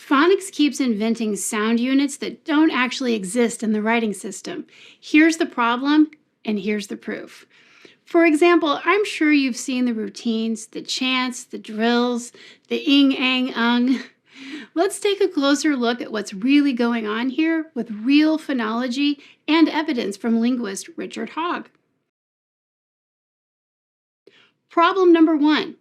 Phonics keeps inventing sound units that don't actually exist in the writing system. Here's the problem, and here's the proof. For example, I'm sure you've seen the routines, the chants, the drills, the ing, ang, ung. Let's take a closer look at what's really going on here with real phonology and evidence from linguist Richard Hogg. Problem number 1.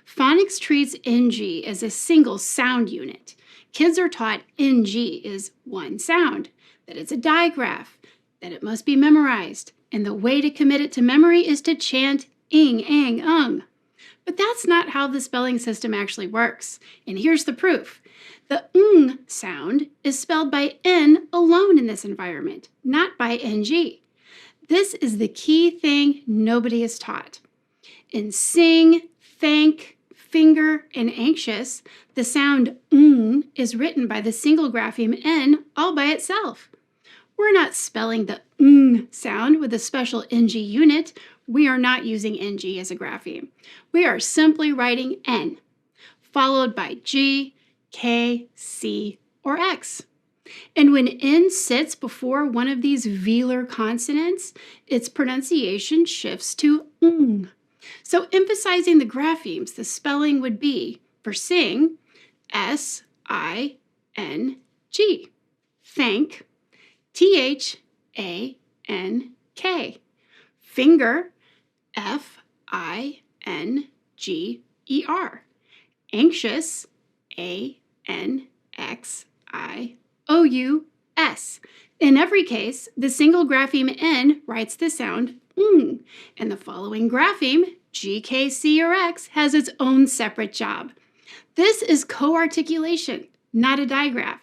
Phonics treats NG as a single sound unit. Kids are taught NG is one sound, that it's a digraph, that it must be memorized, and the way to commit it to memory is to chant ing, ang, ung. But that's not how the spelling system actually works, and here's the proof. The ng sound is spelled by N alone in this environment, not by NG. This is the key thing nobody is taught. In sing, thank, finger, and anxious, the sound ng is written by the single grapheme N all by itself. We're not spelling the ng sound with a special NG unit. We are not using NG as a grapheme. We are simply writing N, followed by G, K, C, or X. And when N sits before one of these velar consonants, its pronunciation shifts to ng. So emphasizing the graphemes, the spelling would be, for sing, S-I-N-G. Thank, T-H-A-N-K. Finger, F-I-N-G-E-R. Anxious, A-N-X-I-O-U-S. In every case, the single grapheme N writes the sound ng, and the following grapheme, G, K, C, or X, has its own separate job. This is co-articulation, not a digraph,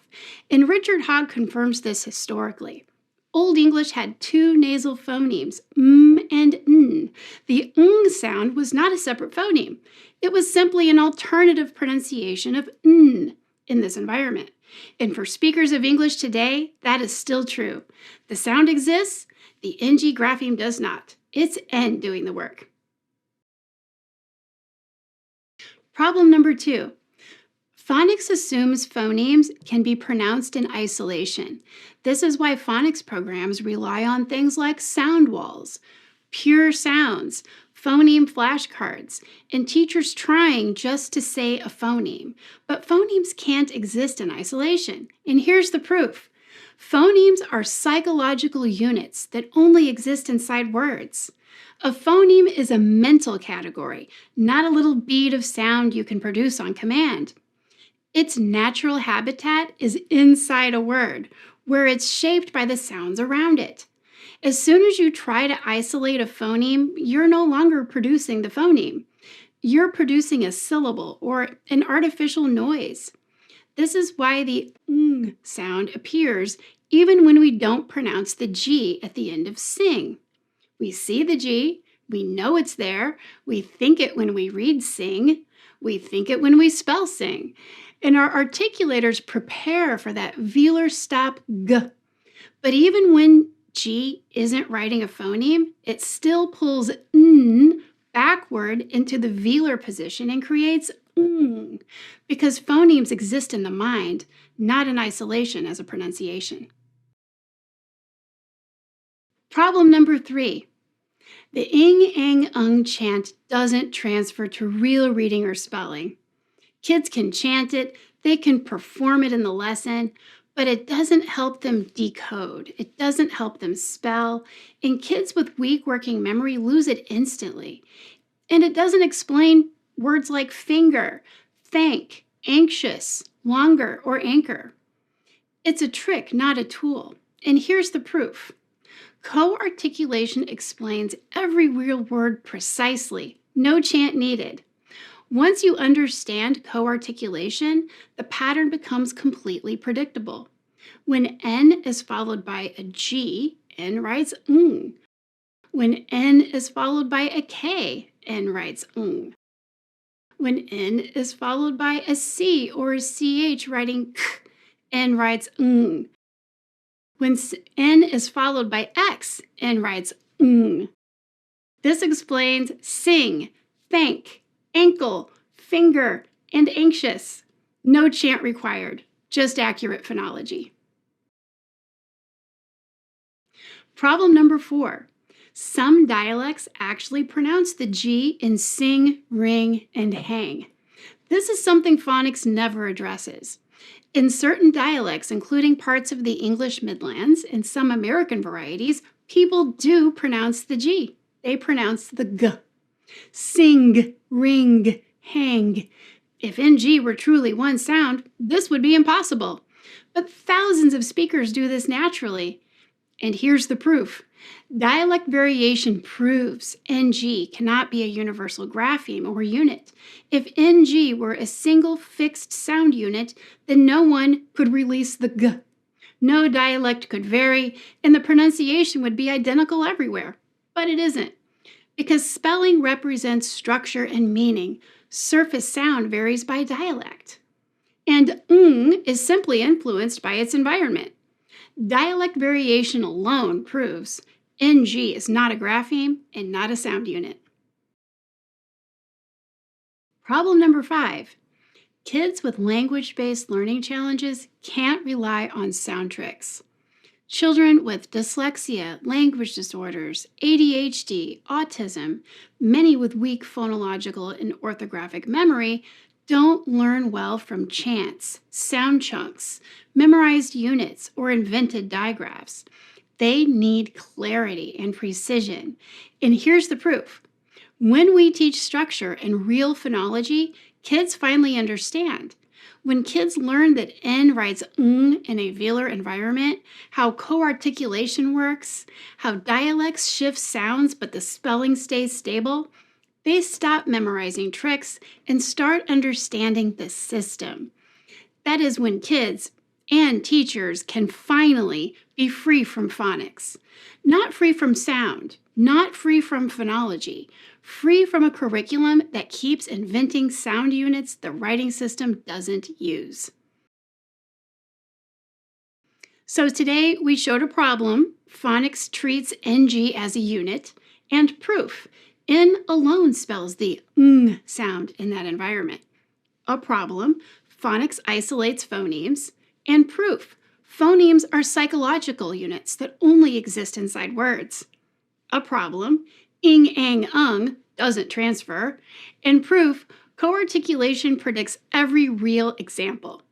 and Richard Hogg confirms this historically. Old English had two nasal phonemes, and n. The ng sound was not a separate phoneme. It was simply an alternative pronunciation of n in this environment. And for speakers of English today, that is still true. The sound exists, the ng grapheme does not. It's N doing the work. Problem number 2. Phonics assumes phonemes can be pronounced in isolation. This is why phonics programs rely on things like sound walls, pure sounds, phoneme flashcards, and teachers trying just to say a phoneme. But phonemes can't exist in isolation, and here's the proof. Phonemes are psychological units that only exist inside words. A phoneme is a mental category, not a little bead of sound you can produce on command. Its natural habitat is inside a word, where it's shaped by the sounds around it. As soon as you try to isolate a phoneme, you're no longer producing the phoneme. You're producing a syllable or an artificial noise. This is why the ng sound appears even when we don't pronounce the G at the end of sing. We see the G, we know it's there, we think it when we read sing, we think it when we spell sing, and our articulators prepare for that velar stop G. But even when G isn't writing a phoneme, it still pulls N backward into the velar position and creates ng, because phonemes exist in the mind, not in isolation as a pronunciation. Problem number 3. The ing, ang, ung chant doesn't transfer to real reading or spelling. Kids can chant it, they can perform it in the lesson, but it doesn't help them decode. It doesn't help them spell, and kids with weak working memory lose it instantly. And it doesn't explain words like finger, thank, anxious, longer, or anchor. It's a trick, not a tool. And here's the proof. Co-articulation explains every real word precisely. No chant needed. Once you understand co-articulation, the pattern becomes completely predictable. When N is followed by a G, N writes ng. When N is followed by a K, N writes ng. When N is followed by a C or a CH writing k, N writes ng. When N is followed by X, N writes ng. This explains sing, thank, ankle, finger, and anxious. No chant required, just accurate phonology. Problem number 4. Some dialects actually pronounce the G in sing, ring, and hang. This is something phonics never addresses. In certain dialects, including parts of the English Midlands and some American varieties, people do pronounce the G. They pronounce the G. Sing, ring, hang. If NG were truly one sound, this would be impossible. But thousands of speakers do this naturally. And here's the proof. Dialect variation proves NG cannot be a universal grapheme or unit. If NG were a single fixed sound unit, then no one could release the G. No dialect could vary, and the pronunciation would be identical everywhere. But it isn't. Because spelling represents structure and meaning, surface sound varies by dialect. And is simply influenced by its environment. Dialect variation alone proves NG is not a grapheme and not a sound unit. Problem number 5. Kids with language-based learning challenges can't rely on sound tricks. Children with dyslexia, language disorders, ADHD, autism, many with weak phonological and orthographic memory, don't learn well from chants, sound chunks, memorized units, or invented digraphs. They need clarity and precision. And here's the proof. When we teach structure and real phonology, kids finally understand. When kids learn that N writes in a velar environment, how co-articulation works, how dialects shift sounds but the spelling stays stable, they stop memorizing tricks and start understanding the system. That is when kids and teachers can finally be free from phonics. Not free from sound, not free from phonology, free from a curriculum that keeps inventing sound units the writing system doesn't use. So today we showed a problem, phonics treats NG as a unit, and proof. N alone spells the ng sound in that environment. A problem, phonics isolates phonemes, and proof. Phonemes are psychological units that only exist inside words. A problem, ing, ang, ung doesn't transfer, and proof, co-articulation predicts every real example.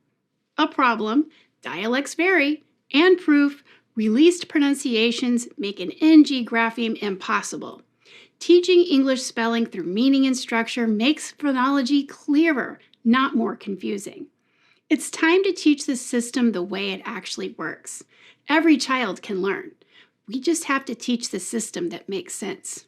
A problem, dialects vary, and proof, released pronunciations make an NG grapheme impossible. Teaching English spelling through meaning and structure makes phonology clearer, not more confusing. It's time to teach the system the way it actually works. Every child can learn. We just have to teach the system that makes sense.